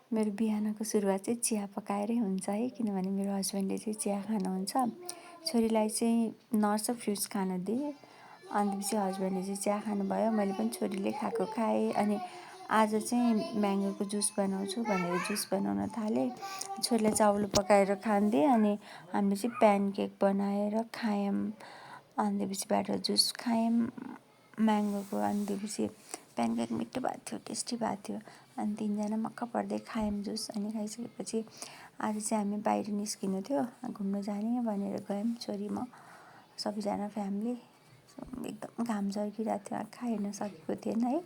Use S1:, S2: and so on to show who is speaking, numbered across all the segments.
S1: मेरो बिहानको सुरुवात चाहिँ चिया पकाएरै हुन्छ है, किनभने मेरो हस्बेन्डले चाहिँ चिया खानुहुन्छ। छोरीलाई चाहिँ नट्स र फ्रुट्स खान दिएँ। अनि त्यसपछि हस्बेन्डले चाहिँ चिया खानुभयो। मैले पनि छोरीले खाएको खाएँ। अनि आज चाहिँ म्याङ्गोको जुस बनाउँछु भनेर जुस बनाउन थालेँ। छोरीलाई चाउलो पकाएर खानिदिएँ। अनि हामीले चाहिँ प्यानकेक बनाएर खायौँ। अनि त्यसपछिबाट जुस खायौँ म्याङ्गोको। अनि त्यसपछि प्यानकेक मिठो भएको थियो, टेस्टी भएको थियो। अनि तिनजना मक्क पर्दै खायौँ जुस। अनि खाइसकेपछि आज चाहिँ हामी बाहिर निस्किनु थियो, घुम्न जाने भनेर गयौँ छोरी म सबैजना फ्यामिली। एकदम घाम झर्किरहेको थियो, आँखा हेर्न सकेको थिएन है।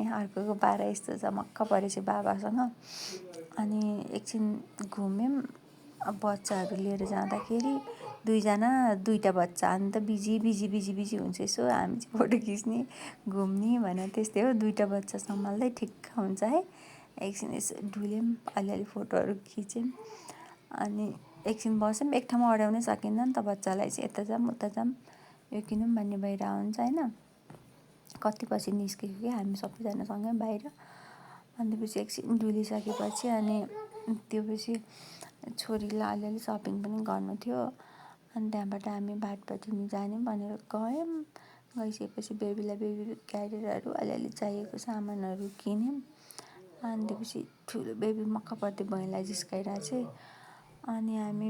S1: यहाँ अर्कोको पारा यस्तो छ, मक्क परेछ बाबासँग। अनि एकछिन घुम्यौँ। बच्चाहरू लिएर जाँदाखेरि दुईवटा बच्चा, अन्त बिजी हुन्छ। यसो हामी चाहिँ फोटो खिच्ने घुम्ने भनेर त्यस्तै हो, दुईवटा बच्चा सम्हाल्दै ठिक्क हुन्छ है। एकछिन यसो डुल्यौँ, अलिअलि फोटोहरू खिच्यौँ। अनि एकछिन बस्यौँ, एक ठाउँमा अड्याउनै सकिँदैन नि त बच्चालाई चाहिँ, यता जाऊँ उता जाऊँ यो किनौँ भन्ने भइरहेको हुन्छ होइन। कति पछि निस्केको कि हामी सबैजना सँगै बाहिर। अनि त्यसपछि एकछिन डुलिसकेपछि अनि त्योपछि छोरीलाई अलिअलि सपिङ पनि गर्नु थियो। अनि त्यहाँबाट हामी भाटपाडा जाने भनेर गयौँ। गइसकेपछि बेबीलाई बेबी क्यारियरहरू अलिअलि चाहिएको सामानहरू किन्यौँ। अनि त्यसपछि ठुलो बेबी मक्क पर्दै भैँलाई जिस्काइरहेको चाहिँ। अनि हामी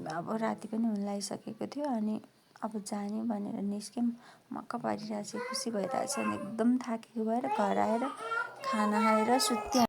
S1: अब राति पनि हुन लागिसकेको थियो। अनि अब जाने भनेर निस्क्यौँ। मक्क परिरहेको चाहिँ खुसी भइरहेको छ। अनि एकदम थाकेको भएर घर आएर खाना खाएर सुत्यो।